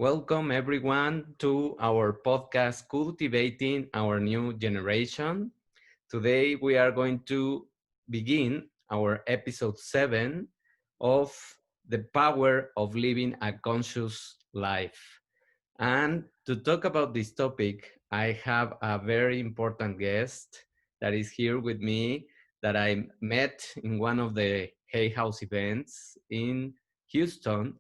Welcome everyone to our podcast, Cultivating Our New Generation. Today we are going to begin our episode 7 of the power of living a conscious life. And to talk about this topic, I have a very important guest that is here with me that I met in one of the Hay House events in Houston.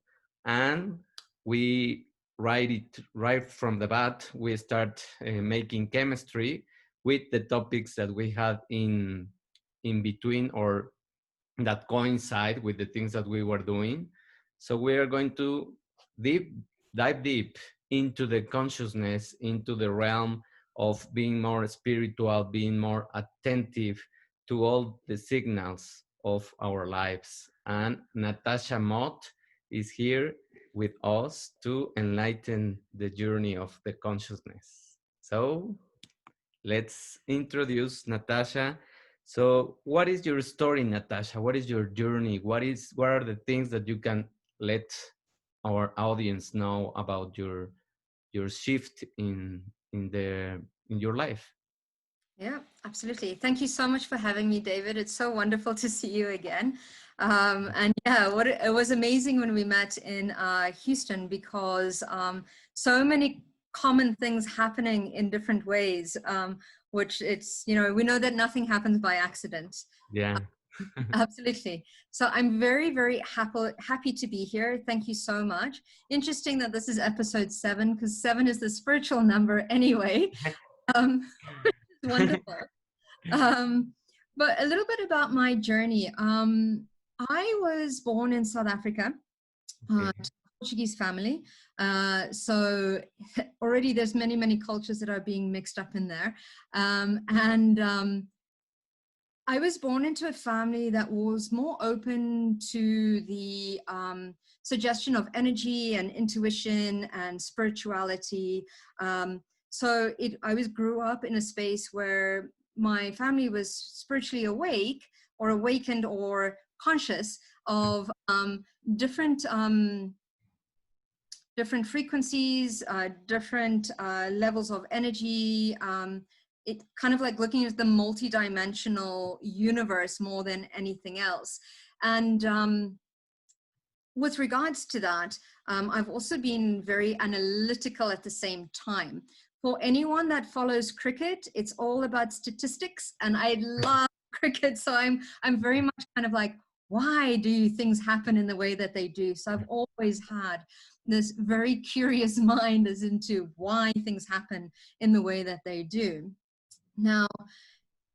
And we right from the bat, we start making chemistry with the topics that we had in between or that coincide with the things that we were doing. So we are going to deep dive deep into the consciousness, into the realm of being more spiritual, being more attentive to all the signals of our lives. And Natasha Mott is here with us to enlighten the journey of the consciousness. So let's introduce Natasha. So, what is your story, Natasha? What is your journey? What are the things that you can let our audience know about your shift in your life? Yeah, absolutely. Thank you so much for having me, David. It's so wonderful to see you again. And yeah, it was amazing when we met in Houston because so many common things happening in different ways, which we know that nothing happens by accident. Yeah. Absolutely. So I'm very, very happy to be here. Thank you so much. Interesting that this is episode 7 because 7 is the spiritual number anyway. Um, Wonderful. Um, but a little bit about my journey. I was born in South Africa Okay. to a Portuguese family. So already there's many, many cultures that are being mixed up in there. And I was born into a family that was more open to the suggestion of energy and intuition and spirituality. I grew up in a space where my family was spiritually awake or awakened or conscious of different different frequencies, different levels of energy. It kind of like looking at the multi-dimensional universe more than anything else. And with regards to that, I've also been very analytical at the same time. For anyone that follows cricket, it's all about statistics, and I love cricket. So I'm very much kind of like, why do things happen in the way that they do? So I've always had this very curious mind as into why things happen in the way that they do. Now,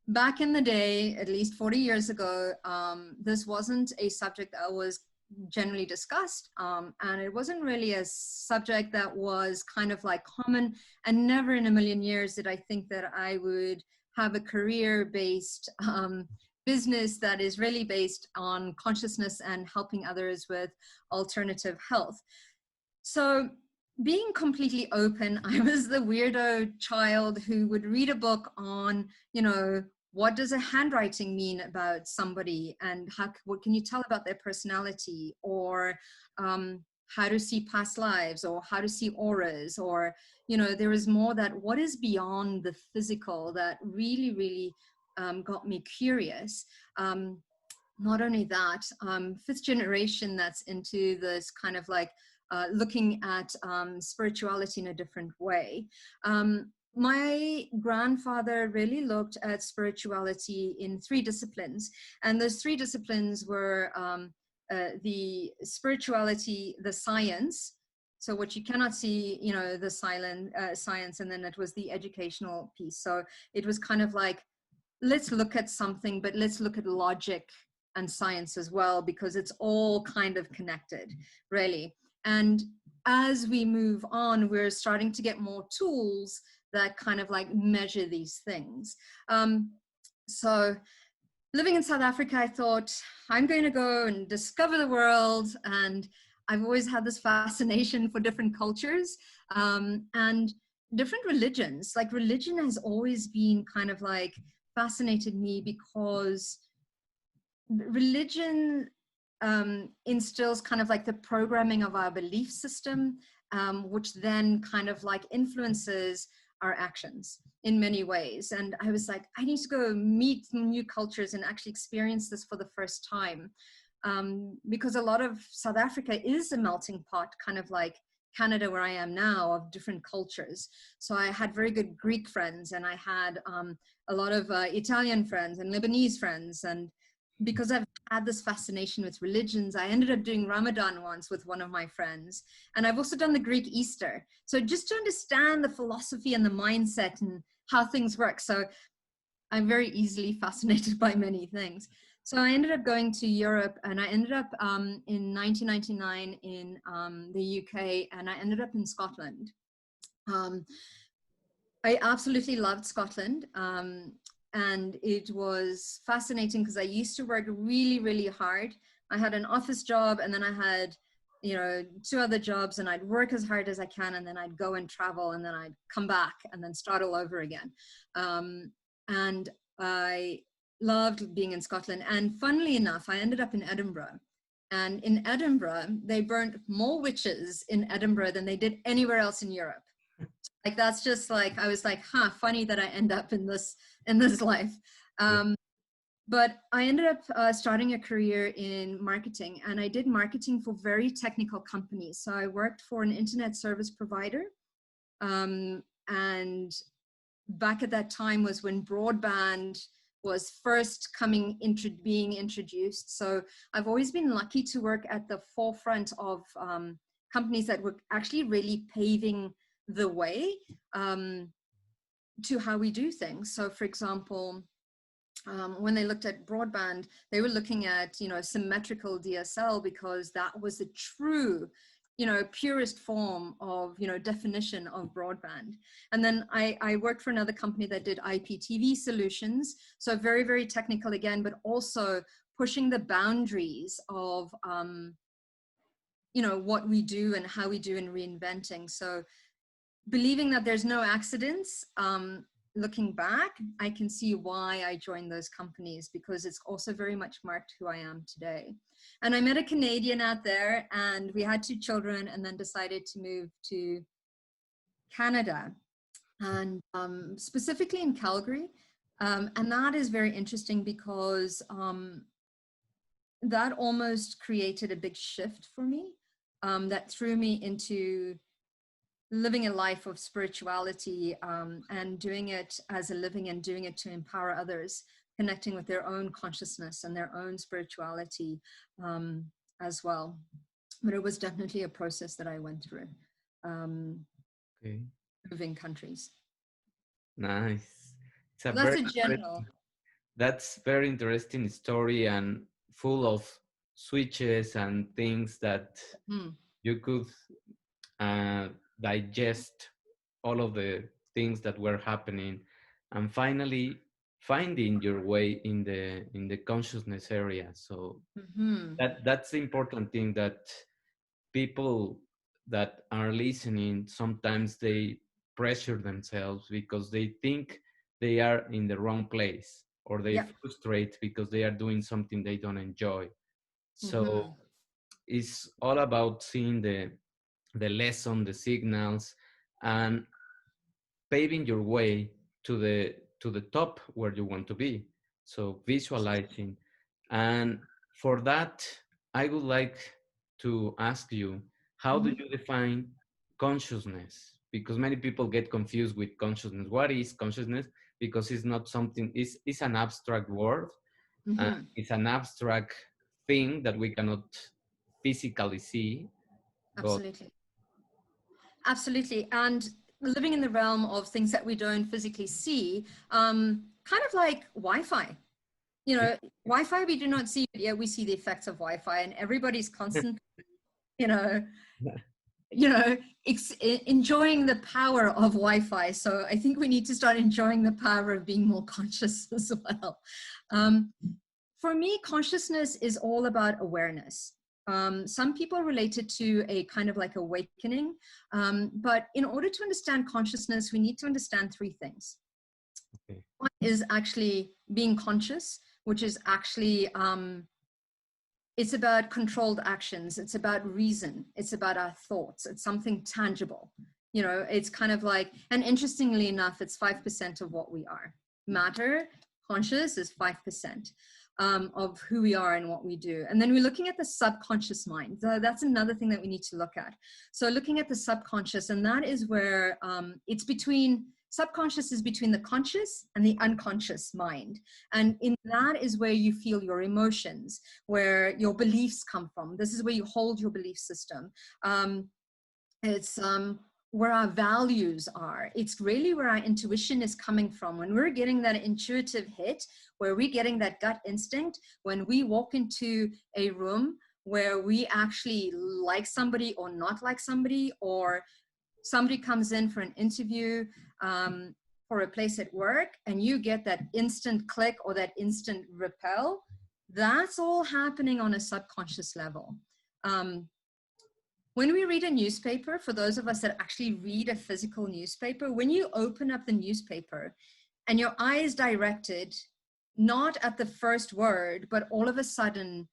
back in the day, at least 40 years ago, this wasn't a subject that was generally discussed, and it wasn't really a subject that was kind of like common, and never in a million years did I think that I would have a career-based business that is really based on consciousness and helping others with alternative health. So being completely open, I was the weirdo child who would read a book on, what does a handwriting mean about somebody, and what can you tell about their personality, or how to see past lives, or how to see auras, or there is more that what is beyond the physical that really, really got me curious. Not only that, fifth generation that's into this kind of like looking at spirituality in a different way. My grandfather really looked at spirituality in 3 disciplines, and those 3 disciplines were the spirituality, the science, so what you cannot see, the silent science, and then it was the educational piece. So it was kind of like, let's look at something, but let's look at logic and science as well, because it's all kind of connected, really. And as we move on, we're starting to get more tools that kind of like measure these things. So living in South Africa, I thought, I'm going to go and discover the world. And I've always had this fascination for different cultures and different religions. Like religion has always been kind of like fascinated me, because religion instills kind of like the programming of our belief system, which then kind of like influences our actions in many ways. And I was like, I need to go meet new cultures and actually experience this for the first time. Because a lot of South Africa is a melting pot, kind of like Canada, where I am now, of different cultures. So I had very good Greek friends, and I had a lot of Italian friends and Lebanese friends. And because I've had this fascination with religions, I ended up doing Ramadan once with one of my friends. And I've also done the Greek Easter. So just to understand the philosophy and the mindset and how things work. So I'm very easily fascinated by many things. So I ended up going to Europe, and I ended up in 1999 in the UK, and I ended up in Scotland. I absolutely loved Scotland. And it was fascinating because I used to work really, really hard. I had an office job, and then I had, you know, 2 other jobs, and I'd work as hard as I can, and then I'd go and travel, and then I'd come back and then start all over again. And I loved being in Scotland. And funnily enough, I ended up in Edinburgh. And in Edinburgh, they burnt more witches in Edinburgh than they did anywhere else in Europe. Like, that's just like, I was like, huh, funny that I end up in this life. But I ended up starting a career in marketing, and I did marketing for very technical companies. So I worked for an internet service provider. And back at that time was when broadband was first being introduced. So I've always been lucky to work at the forefront of companies that were actually really paving the way to how we do things. So for example, when they looked at broadband, they were looking at, you know, symmetrical DSL, because that was the true, you know, purest form of, you know, definition of broadband. And then I worked for another company that did IPTV solutions. So very, very technical again, but also pushing the boundaries of, you know, what we do and how we do in reinventing. So believing that there's no accidents, looking back, I can see why I joined those companies, because it's also very much marked who I am today. And I met a Canadian out there, and we had 2 children, and then decided to move to Canada, and specifically in Calgary. And that is very interesting because that almost created a big shift for me, that threw me into living a life of spirituality, and doing it as a living, and doing it to empower others, connecting with their own consciousness and their own spirituality as well. But it was definitely a process that I went through, Okay. moving countries. Nice. It's a So that's very a general. that's very interesting story, and full of switches and things that you could uh, digest all of the things that were happening, and finally finding your way in the consciousness area. So that's the important thing, that people that are listening, sometimes they pressure themselves because they think they are in the wrong place, or they frustrate because they are doing something they don't enjoy. So it's all about seeing the lesson, the signals, and paving your way to the top where you want to be. So visualizing. And for that, I would like to ask you, how do you define consciousness? Because many people get confused with consciousness. What is consciousness? Because it's not something, it's an abstract word. It's an abstract thing that we cannot physically see. But Absolutely. Absolutely. And living in the realm of things that we don't physically see, kind of like Wi-Fi. You know, Wi-Fi we do not see, but yeah, we see the effects of Wi-Fi, and everybody's constantly, you know, enjoying the power of Wi-Fi. So I think we need to start enjoying the power of being more conscious as well. For me, consciousness is all about awareness. Some people relate it to a kind of like awakening, but in order to understand consciousness, we need to understand 3 things. One is actually being conscious, which is actually It's about controlled actions. It's about reason. It's about our thoughts. It's something tangible. You know, it's kind of like, and interestingly enough, it's 5% of what we are. Matter, conscious is 5% of who we are and what we do. And then we're looking at the subconscious mind. That's another thing that we need to look at. So looking at the subconscious, and that is where it's between, subconscious is between the conscious and the unconscious mind. And in that is where you feel your emotions, where your beliefs come from. This is where you hold your belief system. It's where our values are. It's really where our intuition is coming from. When we're getting that intuitive hit, where we're getting that gut instinct, when we walk into a room where we actually like somebody or not like somebody, or somebody comes in for an interview for a place at work, and you get that instant click or that instant repel, that's all happening on a subconscious level. When we read a newspaper, for those of us that actually read a physical newspaper, when you open up the newspaper and your eye is directed not at the first word, but all of a sudden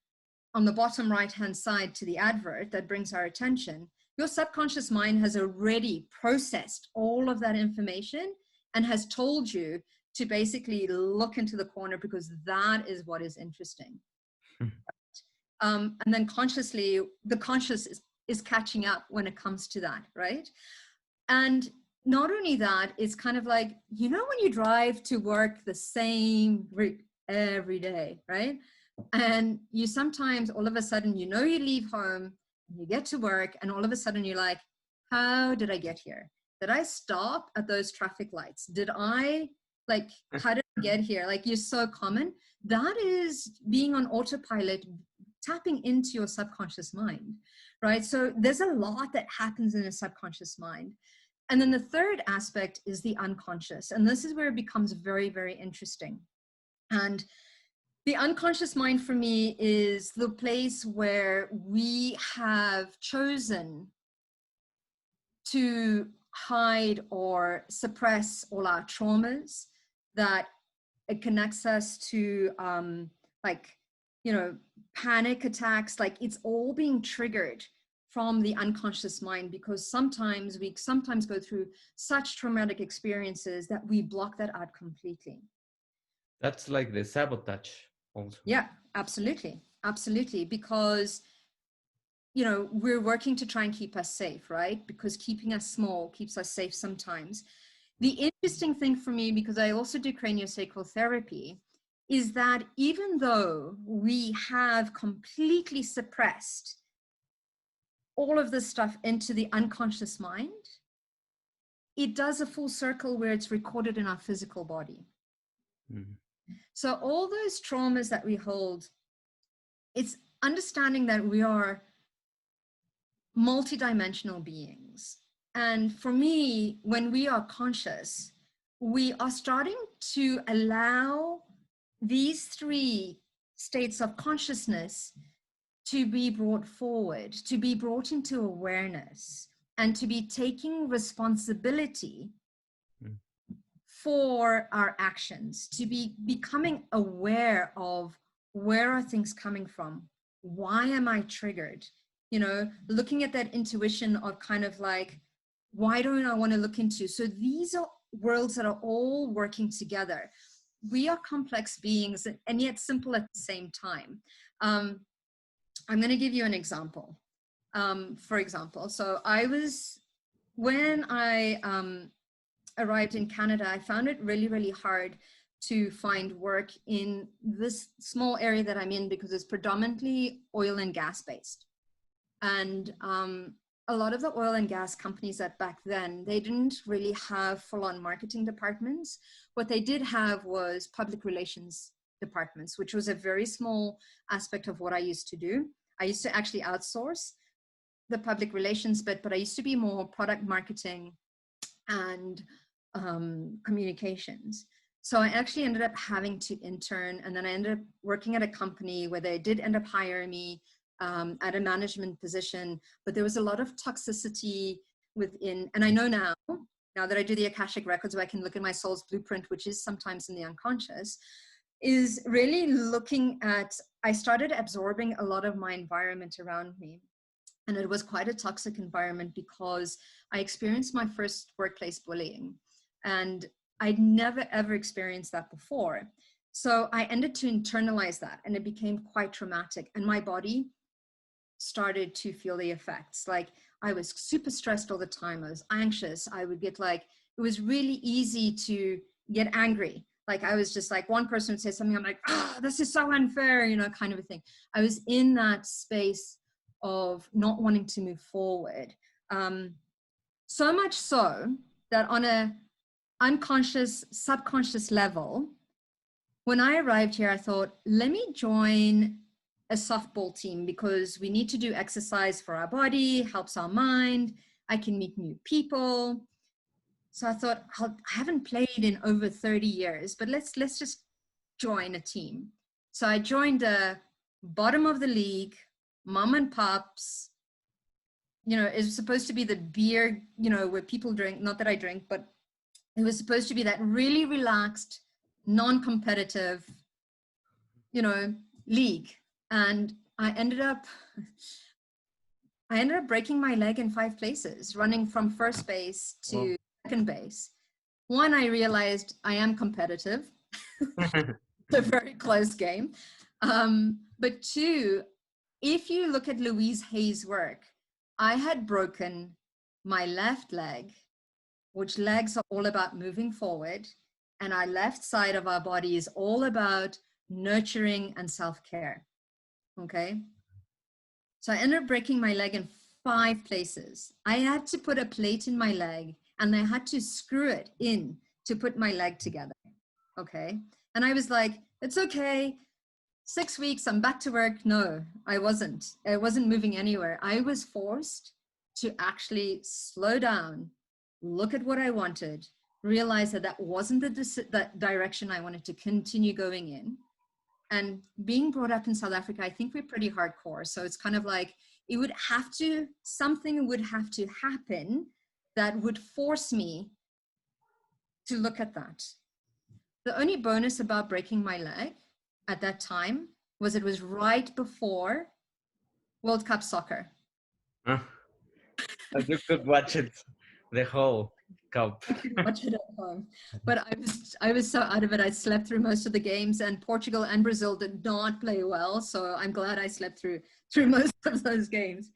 on the bottom right-hand side to the advert that brings our attention, your subconscious mind has already processed all of that information and has told you to basically look into the corner because that is what is interesting. And then consciously, the conscious is catching up when it comes to that, right? And not only that, it's kind of like, you know, when you drive to work the same route every day, right? And you sometimes, all of a sudden, you know, you leave home, you get to work, and all of a sudden you're like, how did I get here? Did I stop at those traffic lights? Did I, like, how did I get here? Like, you're so common. That is being on autopilot, tapping into your subconscious mind, right? So there's a lot that happens in a subconscious mind. And then the third aspect is the unconscious. And this is where it becomes very, very interesting. And the unconscious mind for me is the place where we have chosen to hide or suppress all our traumas, that it connects us to like, you know, panic attacks. Like, it's all being triggered from the unconscious mind, because sometimes we go through such traumatic experiences that we block that out completely. That's like the sabotage also. Yeah, absolutely. Absolutely. Because, you know, we're working to try and keep us safe, right? Because keeping us small keeps us safe sometimes. The interesting thing for me, because I also do craniosacral therapy, is that even though we have completely suppressed all of this stuff into the unconscious mind, it does a full circle where it's recorded in our physical body. Mm-hmm. So all those traumas that we hold, it's understanding that we are multidimensional beings. And for me, when we are conscious, we are starting to allow these three states of consciousness to be brought forward, to be brought into awareness, and to be taking responsibility for our actions, to be becoming aware of where are things coming from? Why am I triggered? You know, looking at that intuition of kind of like, why don't I want to look into? So these are worlds that are all working together. We are complex beings and yet simple at the same time. I'm going to give you an example. For example, so when I arrived in Canada, I found it really, really hard to find work in this small area that I'm in, because it's predominantly oil and gas based. And a lot of the oil and gas companies that back then, they didn't really have full-on marketing departments. What they did have was public relations departments, which was a very small aspect of what I used to do. I used to actually outsource the public relations bit, but I used to be more product marketing and communications. So I actually ended up having to intern, and then I ended up working at a company where they did end up hiring me at a management position, but there was a lot of toxicity within, and I know now that I do the Akashic records where I can look at my soul's blueprint, which is sometimes in the unconscious, is really looking at, I started absorbing a lot of my environment around me. And it was quite a toxic environment because I experienced my first workplace bullying. And I'd never, ever experienced that before. So I ended to internalize that, and it became quite traumatic. And my body started to feel the effects. Like I was super stressed all the time. I was anxious. I would get like, it was really easy to get angry. Like I was just like, one person would say something, I'm like, oh, this is so unfair, you know, kind of a thing. I was in that space of not wanting to move forward. So much so that on a unconscious, subconscious level, when I arrived here, I thought, let me join a softball team because we need to do exercise for our body, helps our mind. I can meet new people. So I thought, I haven't played in over 30 years, but let's just join a team. So I joined a bottom of the league, mom and pops. You know, it's supposed to be the beer, you know, where people drink, not that I drink, but it was supposed to be that really relaxed, non-competitive, you know, league. And I ended up breaking my leg in 5 places, running from first base to second base. One, I realized I am competitive. It's a very close game. But two, if you look at Louise Hay's work, I had broken my left leg, which legs are all about moving forward, and our left side of our body is all about nurturing and self-care. Okay. So I ended up breaking my leg in 5 places. I had to put a plate in my leg and I had to screw it in to put my leg together. Okay. And I was like, it's okay. 6 weeks, I'm back to work. No, I wasn't. I wasn't moving anywhere. I was forced to actually slow down, look at what I wanted, realize that that wasn't the direction I wanted to continue going in. And being brought up in South Africa, I think we're pretty hardcore. So it's kind of like, it would have to, something would have to happen that would force me to look at that. The only bonus about breaking my leg at that time was it was right before World Cup soccer. You could watch it, the whole cup. I could watch it at home, but I was so out of it. I slept through most of the games, and Portugal and Brazil did not play well. So I'm glad I slept through most of those games.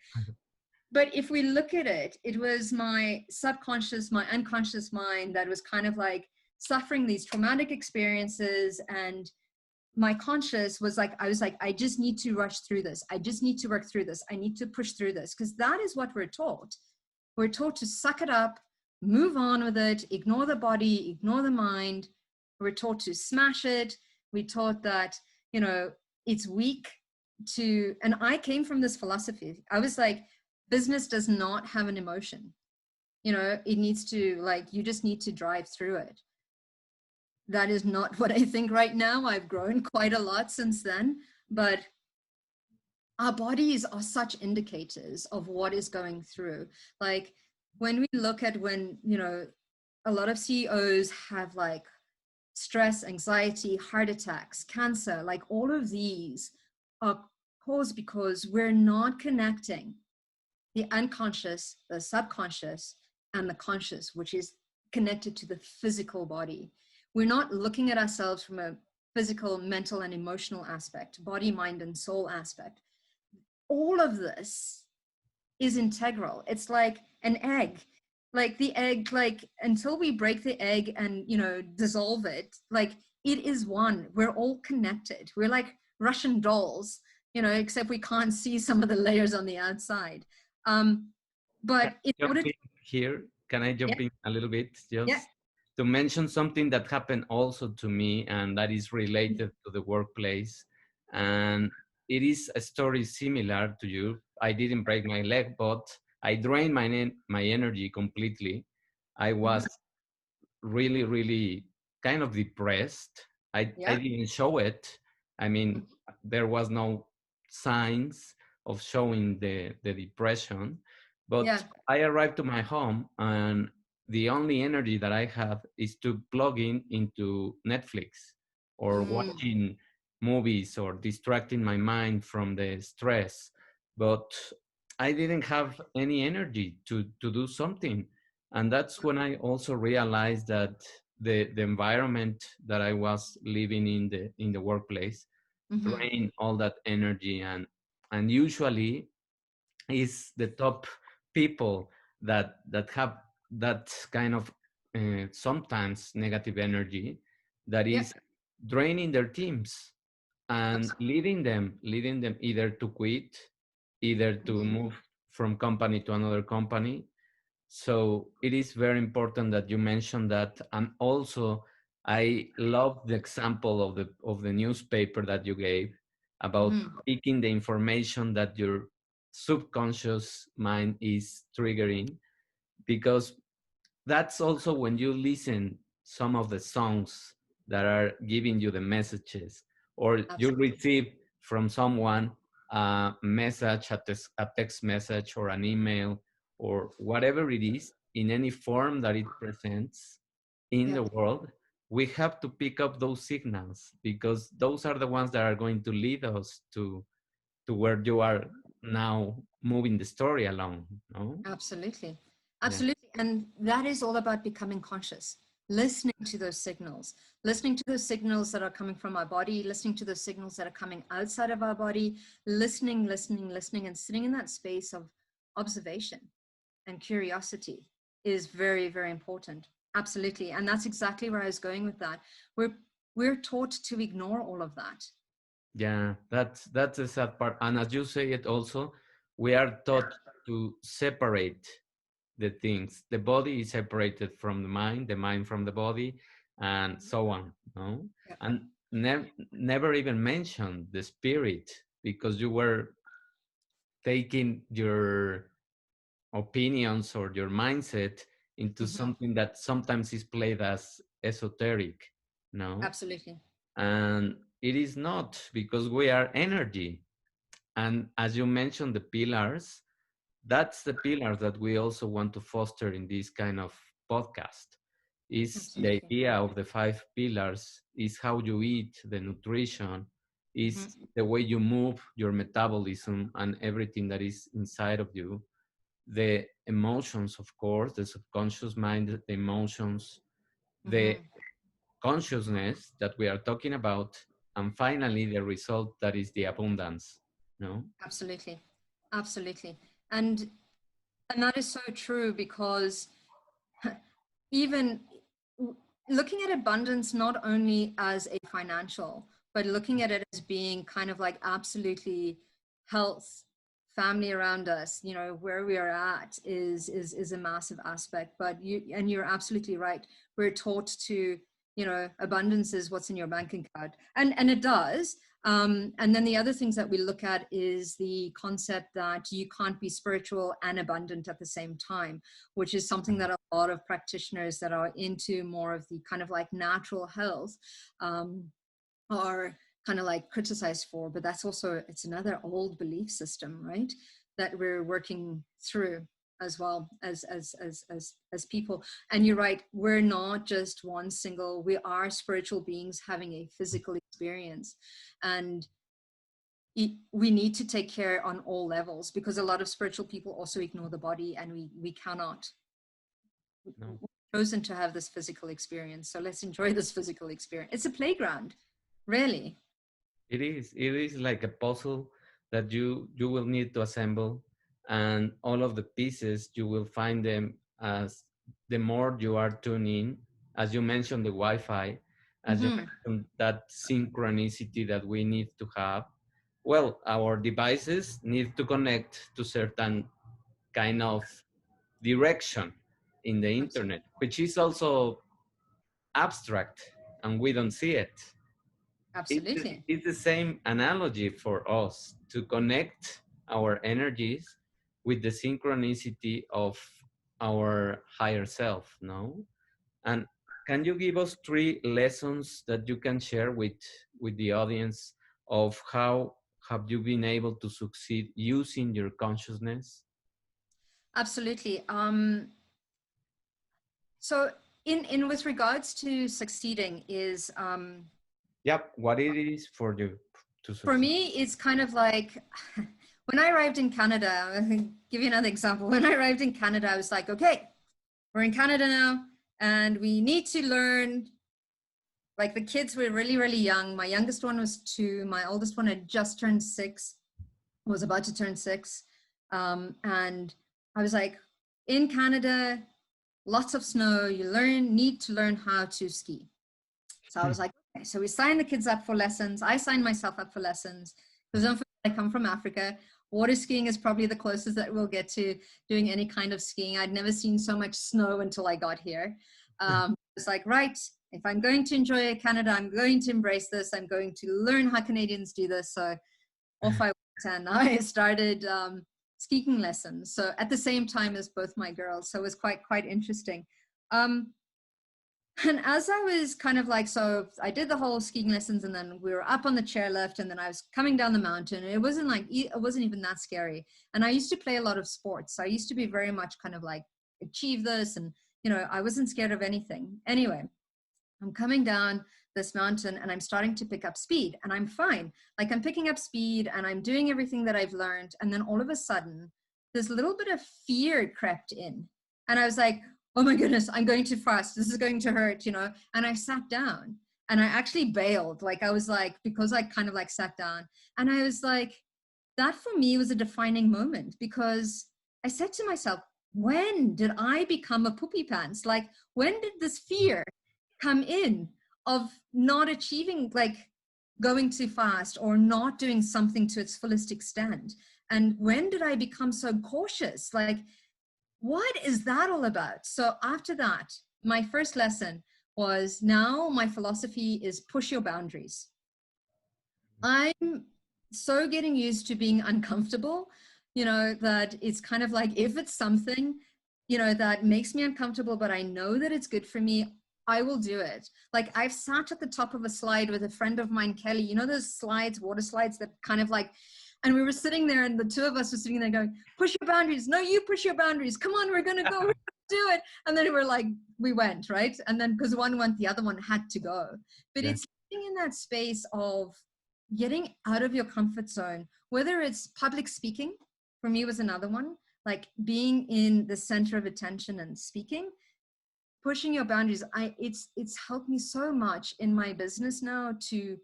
But if we look at it, it was my subconscious, my unconscious mind that was kind of like suffering these traumatic experiences, and my conscious was like, I was like, I just need to rush through this. I just need to work through this. I need to push through this, because that is what we're taught. We're taught to suck it up, move on with it, ignore the body, ignore the mind. We're taught to smash it. We're taught that, you know, it's weak to, and I came from this philosophy. I was like, business does not have an emotion. You know, it needs to, like, you just need to drive through it. That is not what I think right now. I've grown quite a lot since then, but our bodies are such indicators of what is going through. Like when we look at when, you know, a lot of CEOs have like stress, anxiety, heart attacks, cancer, like all of these are caused because we're not connecting the unconscious, the subconscious, and the conscious, which is connected to the physical body. We're not looking at ourselves from a physical, mental, and emotional aspect, body, mind, and soul aspect. All of this is integral. It's like an egg. Like the egg, like until we break the egg and, you know, dissolve it, like it is one. We're all connected. We're like Russian dolls, you know, except we can't see some of the layers on the outside. But in order to, here, can I jump in a little bit? yeah. Just to mention something that happened also to me, and that is related to the workplace. And it is a story similar to you. I didn't break my leg, but I drained my energy completely. I was really, really kind of depressed. I didn't show it. I mean, there was no signs of showing the depression, but I arrived to my home and the only energy that I have is to plug in into Netflix. or Mm. watching movies or distracting my mind from the stress. But I didn't have any energy to do something. And that's when I also realized that the environment that I was living in the workplace Mm-hmm. drained all that energy, and usually is the top people that have that kind of sometimes negative energy that Yep. is draining their teams and Absolutely. leading them either to quit, either to Mm-hmm. move from company to another company. So it is very important that you mentioned that. And also I love the example of the newspaper that you gave about Mm-hmm. picking the information that your subconscious mind is triggering, because that's also when you listen some of the songs that are giving you the messages, or you Absolutely. receive from someone a message, a text message or an email or whatever it is, in any form that it presents in the Yep. world. We have to pick up those signals, because those are the ones that are going to lead us to where you are now moving the story along. No. Absolutely. Yeah. Absolutely. And that is all about becoming conscious, listening to those signals, listening to those signals that are coming from our body, listening to those signals that are coming outside of our body, listening, and sitting in that space of observation and curiosity is very, very important. Absolutely. And that's exactly where I was going with that. We're we're taught to ignore all of that. Yeah, that's the sad part. And as you say it also, we are taught to separate the things. The body is separated from the mind from the body, and so on. No, Yep. and never even mention the spirit, because you were taking your opinions or your mindset into Mm-hmm. something that sometimes is played as esoteric. No, Absolutely. and it is not, because we are energy. And as you mentioned, the pillars, that's the pillars that we also want to foster in this kind of podcast. Is the Absolutely. idea of the five pillars, is how you eat, the nutrition, is Mm-hmm. the way you move, your metabolism, and everything that is inside of you. The emotions, of course, the subconscious mind, the emotions, the Mm-hmm. consciousness that we are talking about, and finally the result, that is the abundance. No. Absolutely. Absolutely. And and that is so true because even looking at abundance not only as a financial, but looking at it as being kind of like absolutely health, family around us, you know, where we are at is a massive aspect. But you're absolutely right. We're taught to, you know, abundance is what's in your bank account, and it does. And then the other things that we look at is the concept that you can't be spiritual and abundant at the same time, which is something that a lot of practitioners that are into more of the kind of like natural health um, are kind of like criticized for. But that's also, it's another old belief system, right? That we're working through as well as people. And you're right, we're not just one single, we are spiritual beings having a physical experience. And we need to take care on all levels, because a lot of spiritual people also ignore the body, and we cannot. No. We've chosen to have this physical experience, so let's enjoy this physical experience. It's a playground, really. It is. It is like a puzzle that you will need to assemble, and all of the pieces you will find them as the more you are tuning, as you mentioned, the Wi-Fi, as you Mm-hmm. mentioned, that synchronicity that we need to have. Well, our devices need to connect to certain kind of direction in the internet, which is also abstract, and we don't see it. Absolutely. It's the same analogy for us to connect our energies with the synchronicity of our higher self, no? And can you give us three lessons that you can share with the audience of how have you been able to succeed using your consciousness? Absolutely. So in with regards to succeeding is Yep, what it is for you to For succeed. me, it's kind of like when I arrived in Canada, I can give you another example. When I arrived in Canada, I was like, okay, we're in Canada now, and we need to learn. Like the kids were really, really young. My youngest one was 2. My oldest one had just turned 6, was about to turn 6. And I was like, in Canada, lots of snow. You need to learn how to ski. So I was like, okay. So we signed the kids up for lessons. I signed myself up for lessons because don't forget, I come from Africa. Water skiing is probably the closest that we'll get to doing any kind of skiing. I'd never seen so much snow until I got here. It's like, right, if I'm going to enjoy Canada, I'm going to embrace this. I'm going to learn how Canadians do this. So off I went, and I started skiing lessons. So at the same time as both my girls. So it was quite interesting. And as I was kind of like, so I did the whole skiing lessons, and then we were up on the chairlift, and then I was coming down the mountain. And it wasn't even that scary. And I used to play a lot of sports. So I used to be very much kind of like, achieve this. And, I wasn't scared of anything. Anyway, I'm coming down this mountain and I'm starting to pick up speed, and I'm fine. Like I'm picking up speed and I'm doing everything that I've learned. And then all of a sudden, this little bit of fear crept in. And I was like, oh my goodness, I'm going too fast. This is going to hurt, And I sat down and I actually bailed. Like I was like, because I kind of like sat down, and I was like, that for me was a defining moment, because I said to myself, when did I become a poopy pants? Like, when did this fear come in of not achieving, like going too fast or not doing something to its fullest extent? And when did I become so cautious? Like, what is that all about? So after that, my first lesson was, now my philosophy is push your boundaries. I'm so getting used to being uncomfortable, that it's kind of like, if it's something, that makes me uncomfortable, but I know that it's good for me, I will do it. Like I've sat at the top of a slide with a friend of mine, Kelly, those slides, water slides that kind of like, and we were sitting there and the two of us were sitting there going, push your boundaries. No, you push your boundaries. Come on, we're going to go, we're gonna do it. And then we're like, we went, right? And then because one went, the other one had to go. But Yeah. it's living in that space of getting out of your comfort zone, whether it's public speaking, for me was another one, like being in the center of attention and speaking, pushing your boundaries. It's helped me so much in my business now to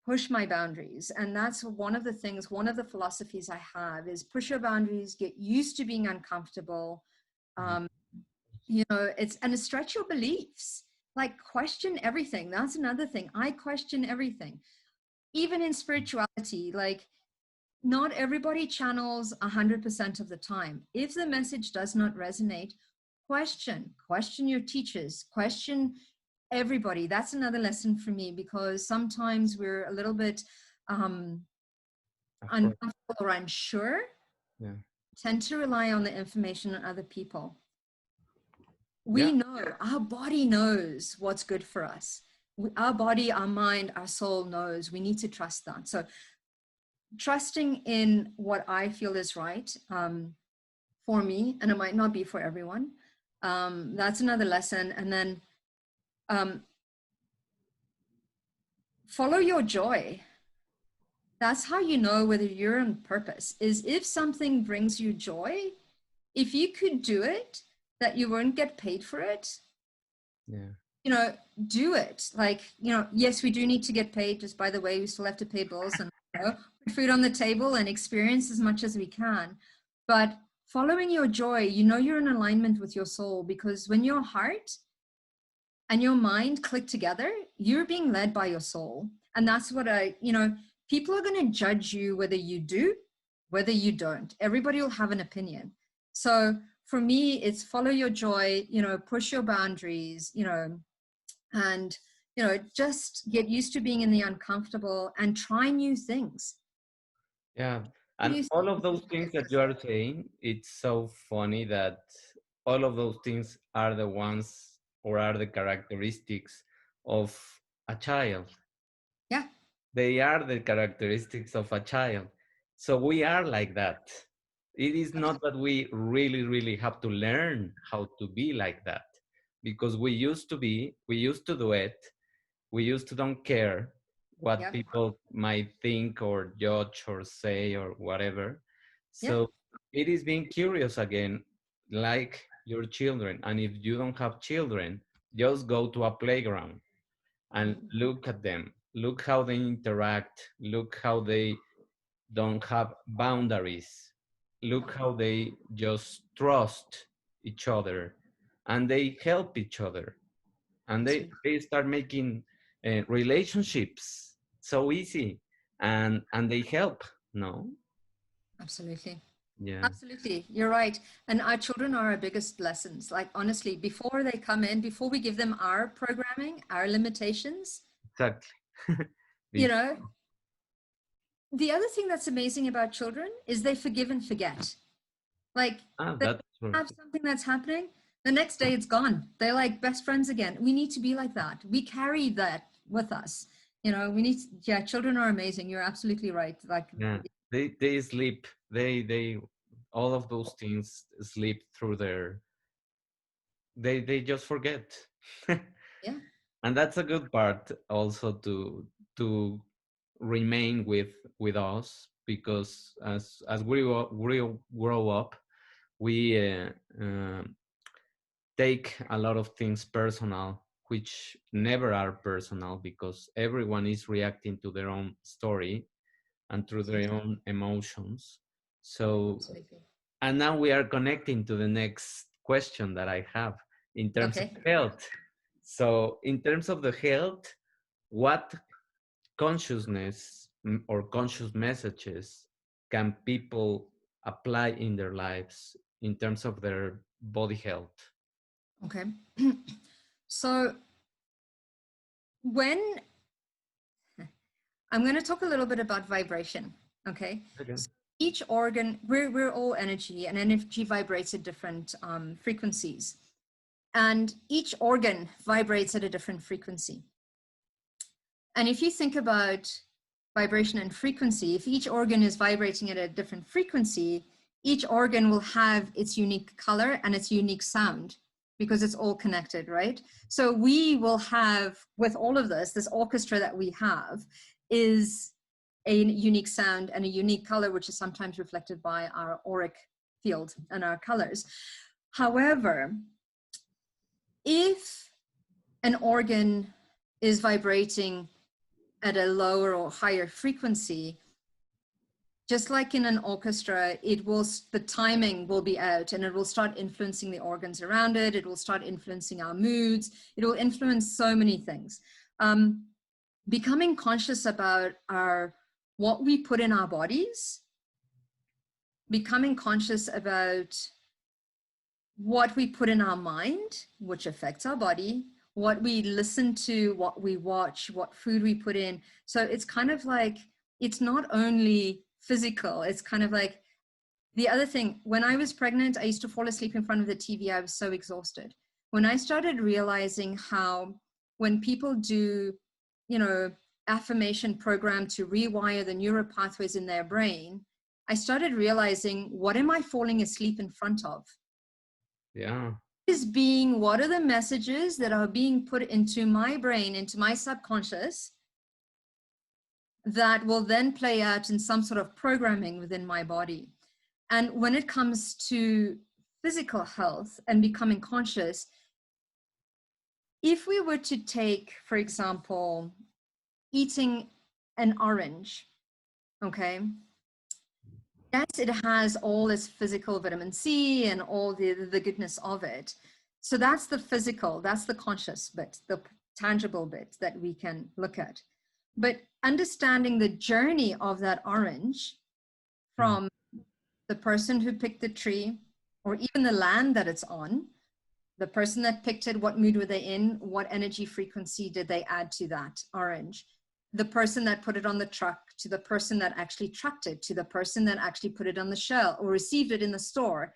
push my boundaries. And that's one of the things, one of the philosophies I have is push your boundaries, get used to being uncomfortable. um, and stretch your beliefs, like question everything. That's another thing. I question everything, even in spirituality. Like not everybody channels 100% of the time. If the message does not resonate, question your teachers, question everybody. That's another lesson for me, because sometimes we're a little bit Afraid. uncomfortable or unsure, Yeah. tend to rely on the information on other people. Yeah. We know, our body knows what's good for us. Our body, our mind, our soul knows. We need to trust that. So trusting in what I feel is right for me, and it might not be for everyone. That's another lesson. And then follow your joy. That's how you know whether you're on purpose, is if something brings you joy, if you could do it, that you won't get paid for it, Yeah. do it. Like, yes, we do need to get paid. Just by the way, we still have to pay bills and put food on the table and experience as much as we can. But following your joy, you're in alignment with your soul, because when your heart and your mind click together, you're being led by your soul. And that's what people are going to judge you whether you do, whether you don't. Everybody will have an opinion. So for me, it's follow your joy, push your boundaries, and just get used to being in the uncomfortable and try new things. Yeah. And New all of those things that you are saying, it's so funny that all of those things are the ones or are the characteristics of a child. Yeah. They are the characteristics of a child. So we are like that. It is not that we really, really have to learn how to be like that, because we used to do it, we used to don't care. what Yep. people might think or judge or say or whatever. Yeah. So it is being curious again, like your children. And if you don't have children, just go to a playground and Mhm. look at them. Look how they interact. Look how they don't have boundaries. Look how they just trust each other and they help each other and Absolutely. they start making relationships so easy and they help. No. Absolutely. Yeah, Absolutely. You're right. And our children are our biggest lessons. Like, honestly, before they come in, before we give them our programming, our limitations, exactly. you Before, know, the other thing that's amazing about children is they forgive and forget. Like, they that's true. have something that's happening, the next day it's gone. They're like best friends again. We need to be like that. We carry that with us. We need, yeah, children are amazing. You're absolutely right. Like, Yeah, they sleep. They all of those things sleep through their. They just forget. yeah, And that's a good part also to remain with us because as we grow up we take a lot of things personal which never are personal because everyone is reacting to their own story and through their absolutely. own emotions. So Absolutely. and now we are connecting to the next question that I have in terms of Okay. health. So in terms of the health, what consciousness or conscious messages can people apply in their lives in terms of their body health? Okay. So when I'm going to talk a little bit about vibration. Okay. Okay. So each organ, we're all energy, and energy vibrates at different frequencies. And each organ vibrates at a different frequency. And if you think about vibration and frequency, if each organ is vibrating at a different frequency, each organ will have its unique color and its unique sound because it's all connected, right? So we will have, with all of this orchestra that we have is a unique sound and a unique color, which is sometimes reflected by our auric field and our colors. However, if an organ is vibrating at a lower or higher frequency, just like in an orchestra, the timing will be out and it will start influencing the organs around it. It will start influencing our moods. It will influence so many things. Becoming conscious about what we put in our bodies, becoming conscious about what we put in our mind, which affects our body, what we listen to, what we watch, what food we put in. So it's kind of like, it's not only physical, it's kind of like the other thing. When I was pregnant, I used to fall asleep in front of the TV. I was so exhausted. When I started realizing how when people do, affirmation program to rewire the neural pathways in their brain, I started realizing, what am I falling asleep in front of? Yeah. What are the messages that are being put into my brain, into my subconscious, that will then play out in some sort of programming within my body? And when it comes to physical health and becoming conscious, if we were to take, for example, eating an orange, okay? Yes, it has all this physical vitamin C and all the goodness of it. So that's the physical, that's the conscious bit, the tangible bit that we can look at. But understanding the journey of that orange Mm. from the person who picked the tree, or even the land that it's on, the person that picked it, what mood were they in, what energy frequency did they add to that orange, the person that put it on the truck, to the person that actually trucked it, to the person that actually put it on the shelf or received it in the store,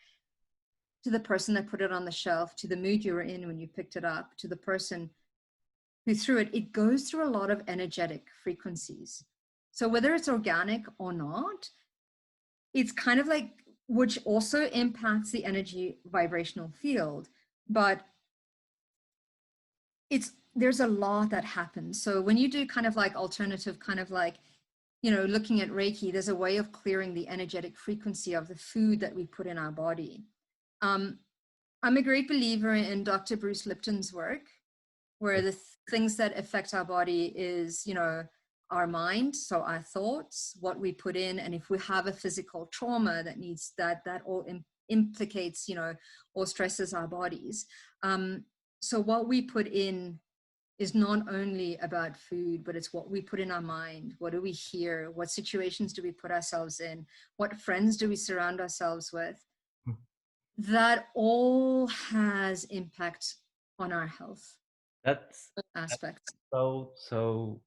to the person that put it on the shelf, to the mood you were in when you picked it up, to the person who threw it. It goes through a lot of energetic frequencies. So whether it's organic or not, it's kind of like, which also impacts the energy vibrational field, but it's there's a lot that happens. So when you do kind of like alternative, kind of like, you know, looking at Reiki, there's a way of clearing the energetic frequency of the food that we put in our body. I'm a great believer in Dr. Bruce Lipton's work, where the things that affect our body is, you know, our mind, so our thoughts, what we put in, and if we have a physical trauma that needs that all implicates, you know, or stresses our bodies. So what we put in is not only about food, but it's what we put in our mind. What do we hear? What situations do we put ourselves in? What friends do we surround ourselves with? That all has impact on our health That's aspects. so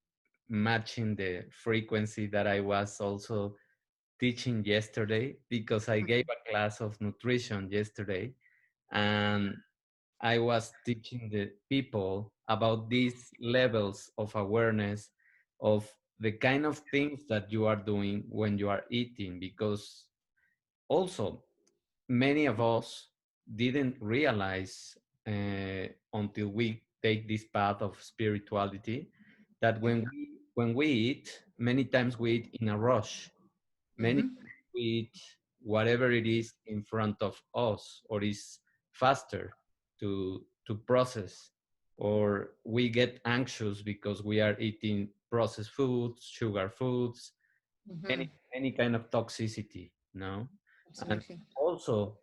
matching the frequency that I was also teaching yesterday, because I gave a class of nutrition yesterday, and I was teaching the people about these levels of awareness of the kind of things that you are doing when you are eating, because also many of us didn't realize until we take this path of spirituality that when we eat, many times we eat in a rush. Many Mm-hmm. times we eat whatever it is in front of us, or is faster to process, or we get anxious because we are eating processed foods, sugar foods, Mm-hmm. any kind of toxicity, no? And Absolutely. also,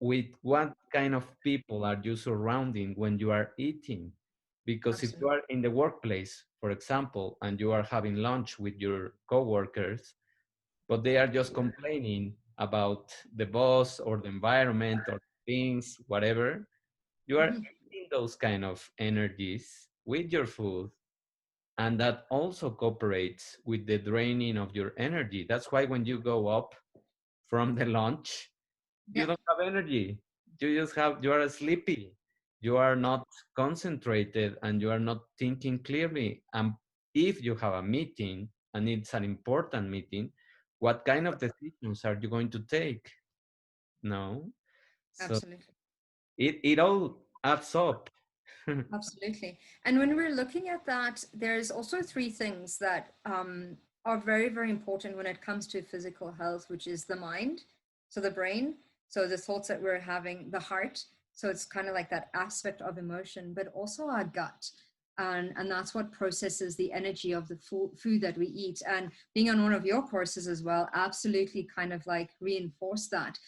with what kind of people are you surrounding when you are eating? Because if you Absolutely. are in the workplace, for example, and you are having lunch with your coworkers, but they are just complaining about the boss or the environment or things, whatever, you are Mm-hmm. eating those kind of energies with your food. And that also cooperates with the draining of your energy. That's why when you go up from the lunch, you Yeah, don't have energy. You are sleepy. You are not concentrated, and you are not thinking clearly. And if you have a meeting and it's an important meeting, what kind of decisions are you going to take? No. So absolutely. it all adds up. Absolutely. And when we're looking at that, there's also three things that are very, very important when it comes to physical health, which is the mind, so the brain, so the thoughts that we're having, the heart, so it's kind of like that aspect of emotion, but also our gut. And that's what processes the energy of the food that we eat. And being on one of your courses as well, absolutely kind of like reinforce that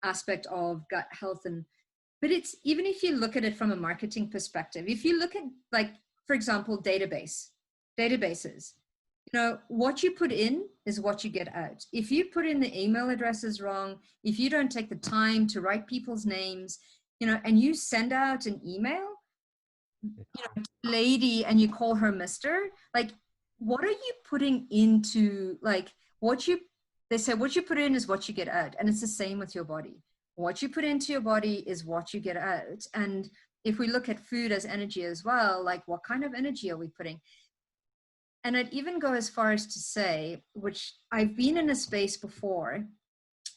aspect of gut health. And but it's, even if you look at it from a marketing perspective, if you look at, like, for example, databases, you know, what you put in is what you get out. If you put in the email addresses wrong, if you don't take the time to write people's names, you know, and you send out an email, you know, lady, and you call her Mr., like, what are you putting into, like, what you, they say what you put in is what you get out. And it's the same with your body. What you put into your body is what you get out. And if we look at food as energy as well, like, what kind of energy are we putting? And I'd even go as far as to say, which I've been in a space before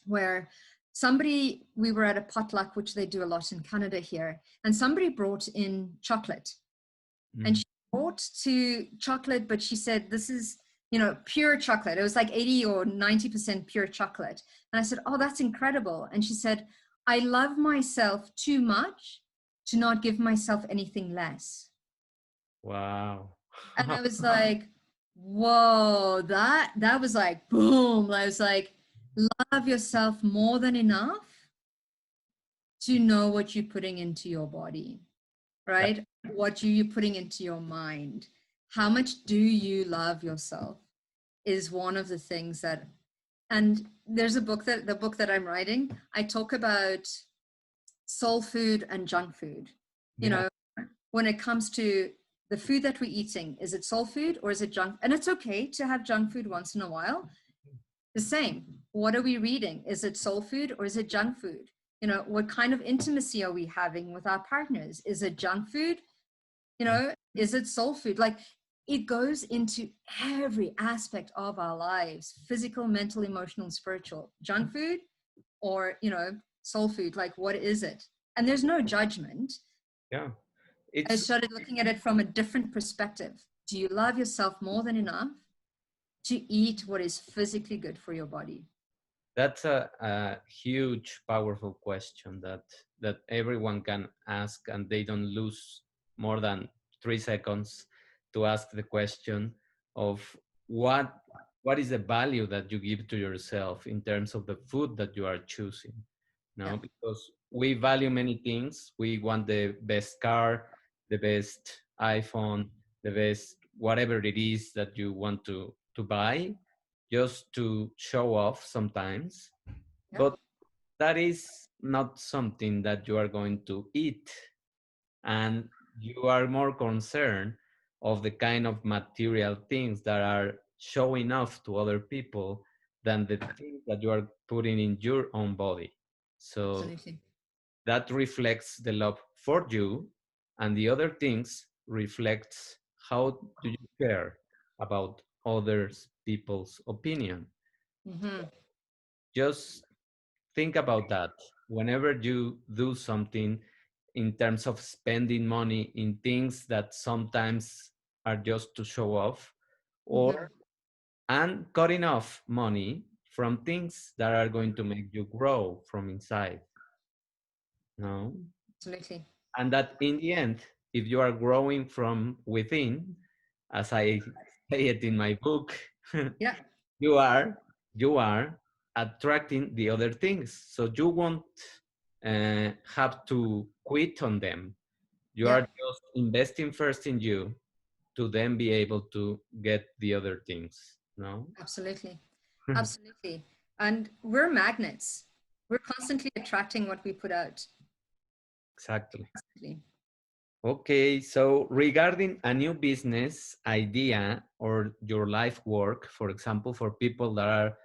where somebody, we were at a potluck, which they do a lot in Canada here, and somebody brought in chocolate, and Mm. she bought to chocolate, but she said, this is, you know, pure chocolate. It was like 80 or 90% pure chocolate. And I said, oh, that's incredible. And she said, I love myself too much to not give myself anything less. Wow. And I was like, whoa, that was like, boom. I was like, love yourself more than enough to know what you're putting into your body, That- right? What are you putting into your mind? How much do you love yourself is one of the things that, and there's a book that, the book that I'm writing, I talk about soul food and junk food. You yeah. know, when it comes to the food that we're eating, is it soul food or is it junk? And it's okay to have junk food once in a while. The same. What are we reading? Is it soul food or is it junk food? You know, what kind of intimacy are we having with our partners? Is it junk food? You know, is it soul food? Like, it goes into every aspect of our lives: physical, mental, emotional, and spiritual. Junk food or, you know, soul food, like, what is it? And there's no judgment. Yeah. I it's started looking at it from a different perspective. Do you love yourself more than enough to eat what is physically good for your body? that's a huge, powerful question that everyone can ask, and they don't lose more than 3 seconds to ask the question of what what is the value that you give to yourself in terms of the food that you are choosing. Yeah. No, because we value many things. We want the best car, the best iPhone, the best whatever it is that you want to buy, just to show off sometimes. Yeah. But that is not something that you are going to eat, and you are more concerned of the kind of material things that are showing off to other people than the things that you are putting in your own body. So Absolutely. that reflects the love for you, and the other things reflects how do you care about others people's opinion. Mm-hmm. Just think about that whenever you do something in terms of spending money in things that sometimes are just to show off, Mm-hmm. or and cutting off money from things that are going to make you grow from inside. No, Absolutely. and that in the end, if you are growing from within, as I say it in my book, Yeah. you are you are attracting the other things, so you won't have to quit on them. You are Yeah. just investing first in you to then be able to get the other things. No. Absolutely. Absolutely. And we're magnets. We're constantly attracting what we put out. Exactly. Constantly. Okay, so regarding a new business idea or your life work, for example, for people that are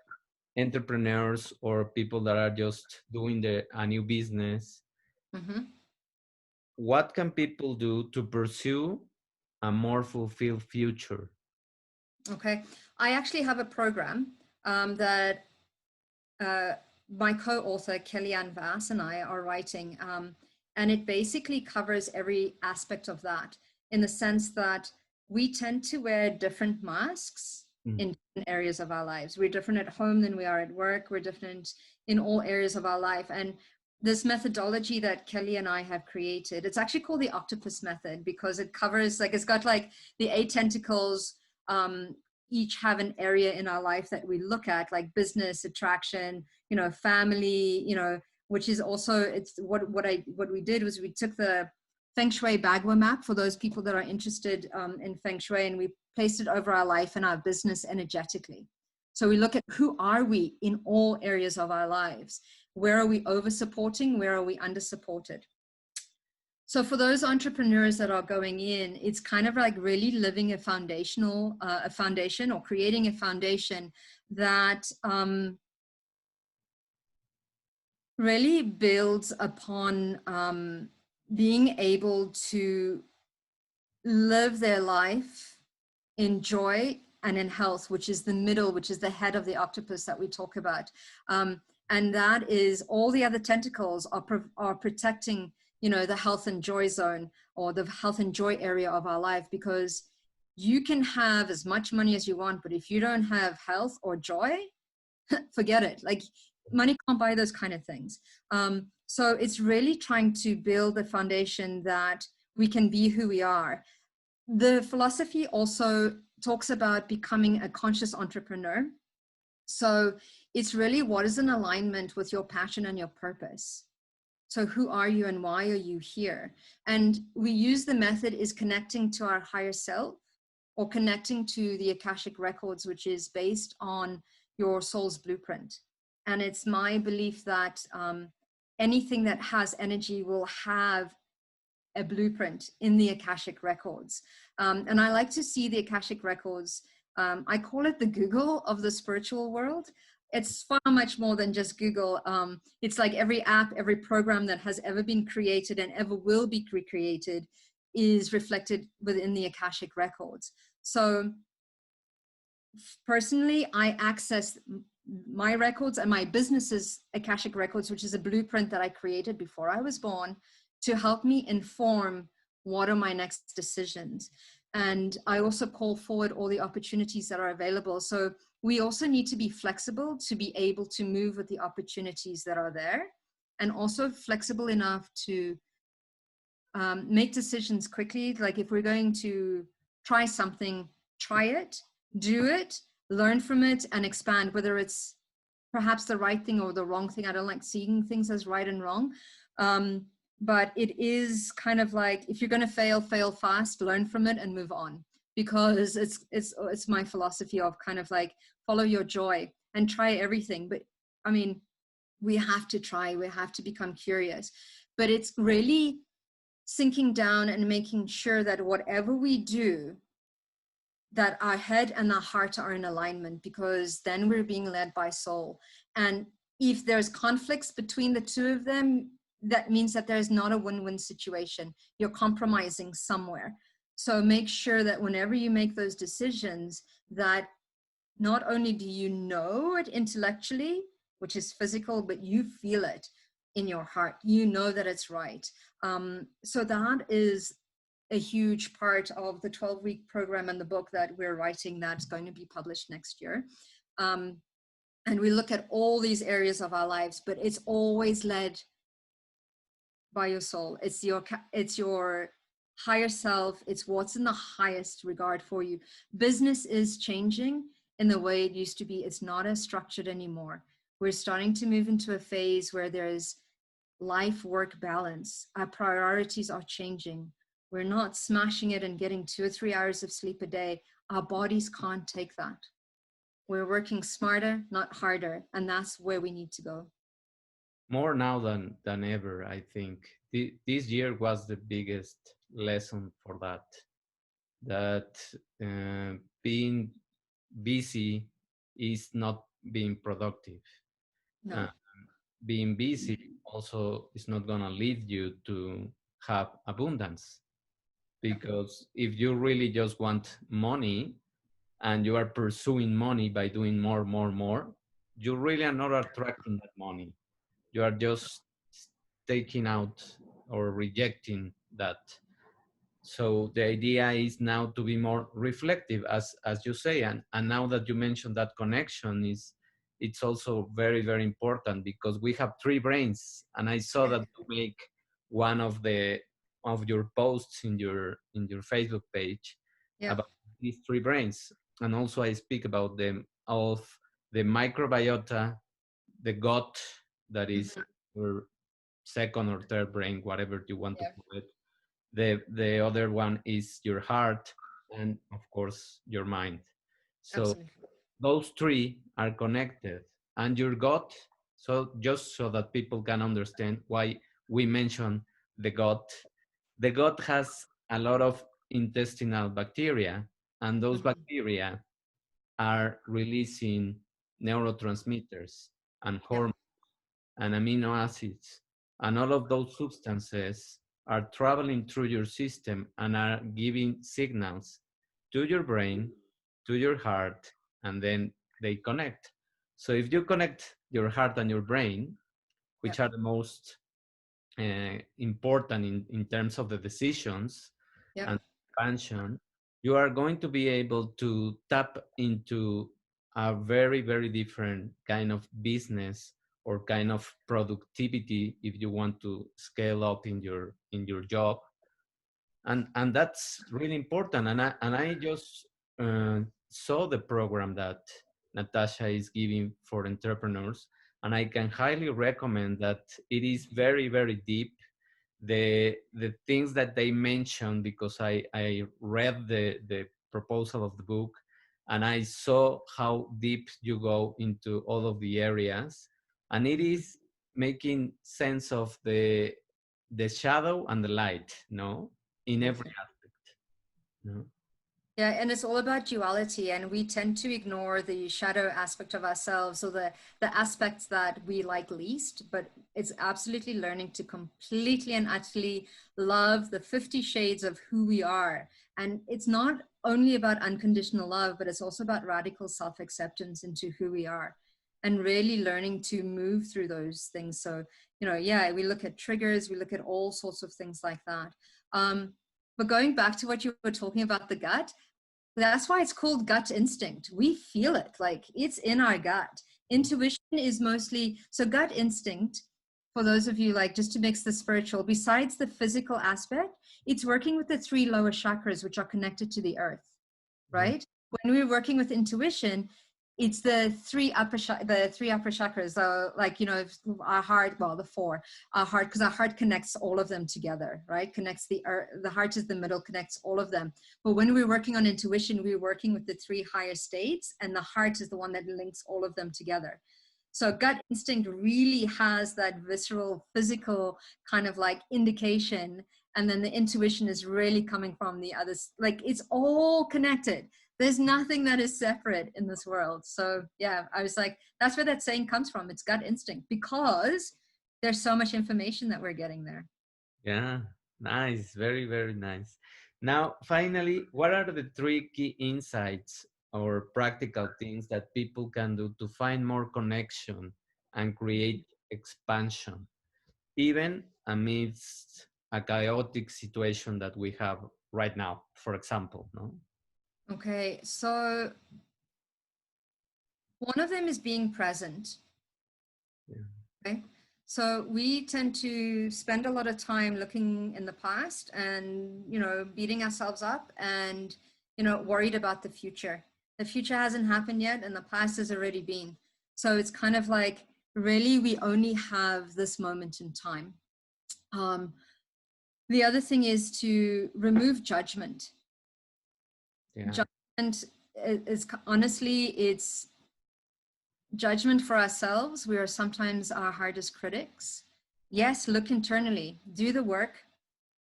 entrepreneurs or people that are just doing a new business, Mm-hmm. what can people do to pursue a more fulfilled future? Okay. I actually have a program that uh, my co-author Kellyanne Vass and I are writing, and it basically covers every aspect of that in the sense that we tend to wear different masks Mm. in different areas of our lives. We're different at home than we are at work. We're different in all areas of our life. And this methodology that Kelly and I have created, it's actually called the Octopus Method because it covers, like, it's got like the 8 tentacles, um, each have an area in our life that we look at, like business, attraction, family, which is also, it's what we did was we took the feng shui bagua map for those people that are interested in feng shui, and we placed it over our life and our business energetically. So we look at who are we in all areas of our lives. Where are we over supporting? Where are we under supported? So for those entrepreneurs that are going in, it's kind of like really living a foundation or creating a foundation that really builds upon being able to live their life in joy and in health, which is the middle, which is the head of the octopus that we talk about. And that is all the other tentacles are protecting, the health and joy zone or the health and joy area of our life, because you can have as much money as you want, but if you don't have health or joy, forget it. Like, money can't buy those kind of things. So it's really trying to build a foundation that we can be who we are. The philosophy also talks about becoming a conscious entrepreneur. So it's really what is in alignment with your passion and your purpose. So who are you and why are you here? And we use the method is connecting to our higher self or connecting to the Akashic records, which is based on your soul's blueprint. And it's my belief that anything that has energy will have a blueprint in the Akashic records. And I like to see the Akashic records, I call it the Google of the spiritual world. It's far much more than just Google. It's like every app, every program that has ever been created and ever will be recreated is reflected within the Akashic records. So personally, I access my records and my business's Akashic records, which is a blueprint that I created before I was born to help me inform what are my next decisions? And I also call forward all the opportunities that are available. So we also need to be flexible to be able to move with the opportunities that are there, and also flexible enough to make decisions quickly. Like if we're going to try something, try it, do it, learn from it, and expand, whether it's perhaps the right thing or the wrong thing. I don't like seeing things as right and wrong. But it is kind of like, if you're going to fail, fail fast, learn from it and move on. Because it's my philosophy of kind of like follow your joy and try everything. But I mean, we have to try, we have to become curious. But it's really sinking down and making sure that whatever we do, that our head and our heart are in alignment, because then we're being led by soul. And if there's conflicts between the two of them, that means that there's not a win-win situation. You're compromising somewhere. So make sure that whenever you make those decisions, that not only do you know it intellectually, which is physical, but you feel it in your heart. You know that it's right. So that is a huge part of the 12-week program and the book that we're writing that's going to be published next year. And we look at all these areas of our lives, but it's always led by your soul. It's your higher self. It's what's in the highest regard for you. Business is changing in the way it used to be. It's not as structured anymore. We're starting to move into a phase where there's life-work balance. Our priorities are changing. We're not smashing it and getting 2 or 3 hours of sleep a day. Our bodies can't take that. We're working smarter, not harder, and that's where we need to go. More now than ever, I think. This year was the biggest lesson for that. That being busy is not being productive. No. Uh, Being busy also is not going to lead you to have abundance, because if you really just want money and you are pursuing money by doing more, you really are not attracting that money. You are just taking out or rejecting that. So the idea is now to be more reflective, as you say, and now that you mentioned that connection, is it's also very important, because we have three brains, and I saw that you make one of your posts in your Facebook page Yeah. about these three brains, and also I speak about them of the microbiota, the gut, that is Mhm. your second or third brain, whatever you want to Yeah. call it. The other one is your heart, and of course your mind. So Absolutely. those three are connected, and your gut. So just so that people can understand why we mention the gut, the gut has a lot of intestinal bacteria, and those Mhm. bacteria are releasing neurotransmitters and Yeah. hormones and amino acids. And all of those substances are traveling through your system and are giving signals to your brain, to your heart, and then they connect. So if you connect your heart and your brain, Yeah. which are the most important in terms of the decisions Yeah. and expansion, you are going to be able to tap into a very different kind of business or kind of productivity if you want to scale up in your job. And that's really important. And I just saw the program that Natasha is giving for entrepreneurs, and I can highly recommend that. It is very deep. The things that they mention, because I read the proposal of the book, and I saw how deep you go into all of the areas, and it is making sense of the shadow and the light, no, in every Absolutely. aspect, no. Yeah, and it's all about duality, and we tend to ignore the shadow aspect of ourselves, or the aspects that we like least. But it's absolutely learning to completely and utterly love the 50 shades of who we are. And it's not only about unconditional love, but it's also about radical self-acceptance into who we are, and really learning to move through those things. So, yeah, we look at triggers, we look at all sorts of things like that. But going back to what you were talking about, the gut, that's why it's called gut instinct. We feel it, like it's in our gut. Intuition is mostly, so gut instinct, for those of you, like, just to mix the spiritual, besides the physical aspect, it's working with the three lower chakras, which are connected to the earth, Mhm. right? When we're working with intuition, it's the three upper chakras. So, like, you know, our heart, well, the four, our heart, because our heart connects all of them together, right? Connects the earth, the heart is the middle, connects all of them. But when we're working on intuition, we're working with the three higher states, and the heart is the one that links all of them together. So gut instinct really has that visceral, physical kind of like indication, and then the intuition is really coming from the others. Like, it's all connected. There's nothing that is separate in this world. So yeah, I was like, that's where that saying comes from. It's gut instinct, because there's so much information that we're getting there. Yeah, nice. Very, very nice. Now, finally, what are the three key insights or practical things that people can do to find more connection and create expansion, even amidst a chaotic situation that we have right now, for example, no? Okay, so one of them is being present. Yeah. Okay. So we tend to spend a lot of time looking in the past and, you know, beating ourselves up and, you know, worried about the future. The future hasn't happened yet and the past has already been. So it's kind of like, really, we only have this moment in time. Um, the other thing is to remove judgment. Yeah. Judgment is honestly, it's judgment for ourselves. We are sometimes our hardest critics. Yes, look internally, do the work.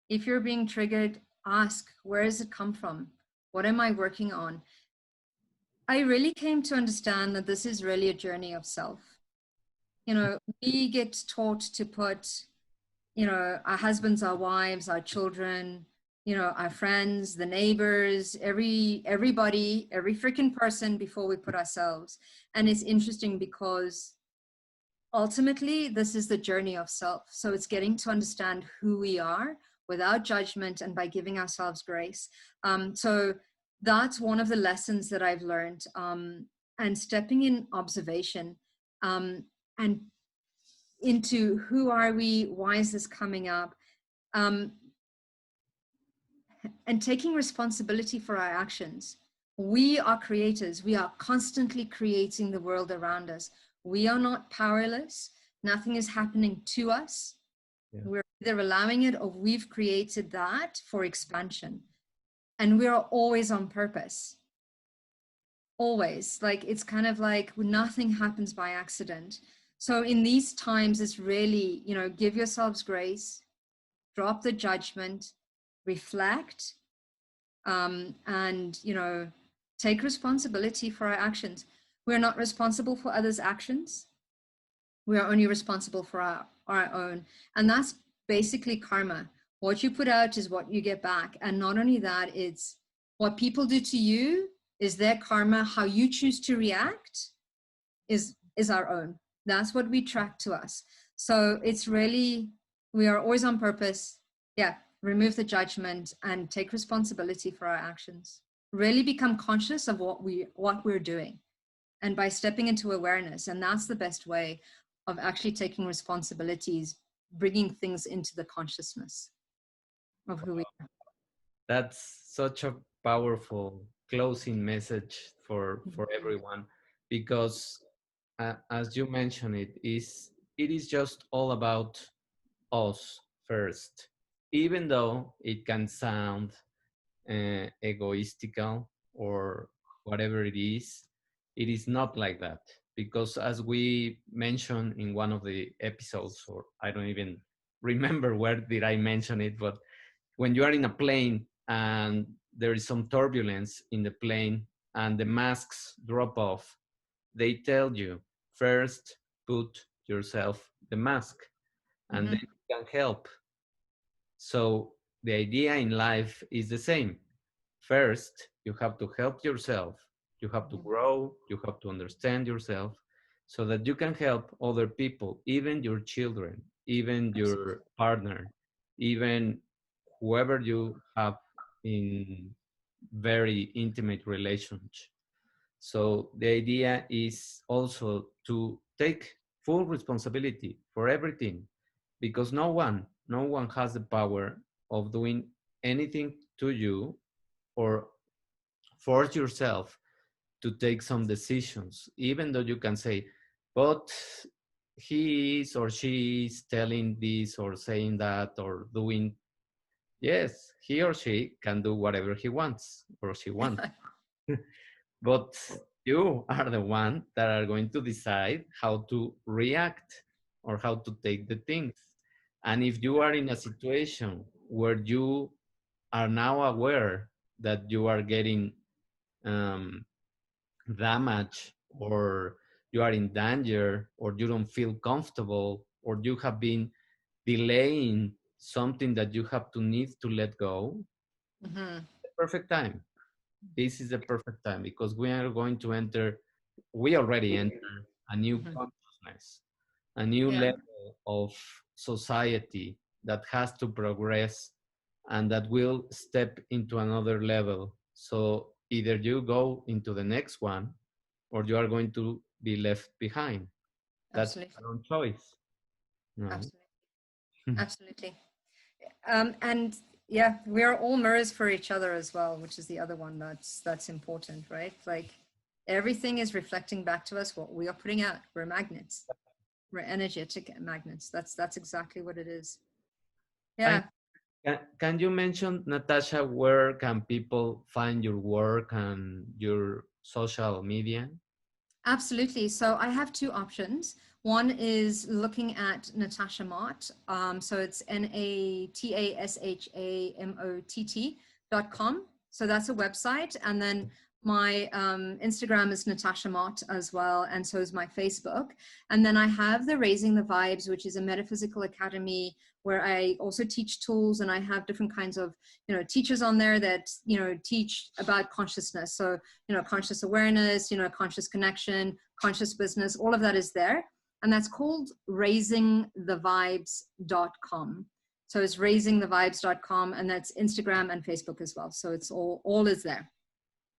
If you're being triggered, ask, where does it come from? What am I working on? I really came to understand that this is really a journey of self. You know, we get taught to put, you know, our husbands, our wives, our children, you know, our friends, the neighbors, everybody, every freaking person before we put ourselves. And it's interesting because ultimately this is the journey of self. So it's getting to understand who we are without judgment and by giving ourselves grace. So that's one of the lessons that I've learned, and stepping in observation, and into who are we, why is this coming up, um, and taking responsibility for our actions. We are creators. We are constantly creating the world around us. We are not powerless. Nothing is happening to us. Yeah. We're either allowing it or we've created that for expansion. And we are always on purpose. Always. Like, it's kind of like nothing happens by accident. So in these times, it's really, you know, give yourselves grace, drop the judgment, reflect, and, you know, take responsibility for our actions. We're not responsible for others' actions. We are only responsible for our own. And that's basically karma. What you put out is what you get back. And not only that, it's what people do to you is their karma. How you choose to react is our own. That's what we track to us. So it's really, we are always on purpose. Yeah, remove the judgment and take responsibility for our actions. Really become conscious of what we're doing, and by stepping into awareness. And that's the best way of actually taking responsibilities, bringing things into the consciousness of who we are. That's such a powerful closing message for everyone, because as you mentioned, it is just all about us first, even though it can sound egoistical or whatever it is not like that, because as we mentioned in one of the episodes, or I don't even remember where did I mention it, but when you are in a plane and there is some turbulence in the plane and the masks drop off, they tell you first put yourself the mask and Mm-hmm. then you can help. So the idea in life is the same. First, you have to help yourself. You have to grow. You have to understand yourself so that you can help other people, even your children, even Absolutely. your partner, even whoever you have in very intimate relationship. So the idea is also to take full responsibility for everything, because no one has the power of doing anything to you or force yourself to take some decisions, even though you can say, but he is or she is telling this or saying that or doing. Yes, he or she can do whatever he wants or she wants, but you are the one that are going to decide how to react or how to take the things. And if you are in a situation where you are now aware that you are getting um, damage, or you are in danger, or you don't feel comfortable, or you have been delaying something that you have to need to let go, Mm-hmm. the perfect time. This is the perfect time, because we are going to enter, we already enter a new Mm-hmm. consciousness, a new Yeah, level of society that has to progress and that will step into another level. So either you go into the next one or you are going to be left behind. That's absolutely, your own choice. No. absolutely, absolutely. And yeah, we are all mirrors for each other as well, which is the other one that's important, right? Like everything is reflecting back to us what we are putting out. We're magnets. We're energetic magnets. That's exactly what it is. And Yeah. can you mention, Natasha, where can people find your work and your social media? Absolutely. So I have two options. One is looking at Natasha Mott. So it's NATASHAMOTT.com. So that's a website. And then my Instagram is Natasha Mott as well. And so is my Facebook. And then I have the Raising the Vibes, which is a metaphysical academy where I also teach tools, and I have different kinds of, teachers on there that, teach about consciousness. So conscious awareness, conscious connection, conscious business, all of that is there. And that's called raisingthevibes.com. So it's raisingthevibes.com, and that's Instagram and Facebook as well. So it's all is there.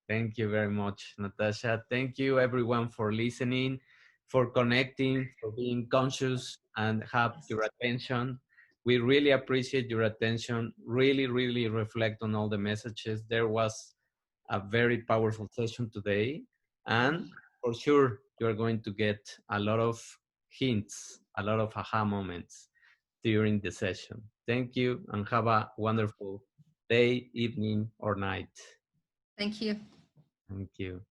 Thank you very much, Natasha. Thank you, everyone, for listening, for connecting, for being conscious and have Yes. your attention. We really appreciate your attention. Really, really reflect on all the messages. There was a very powerful session today. And for sure, you're going to get a lot of hints, a lot of aha moments during the session. Thank you and have a wonderful day, evening, or night. Thank you. Thank you.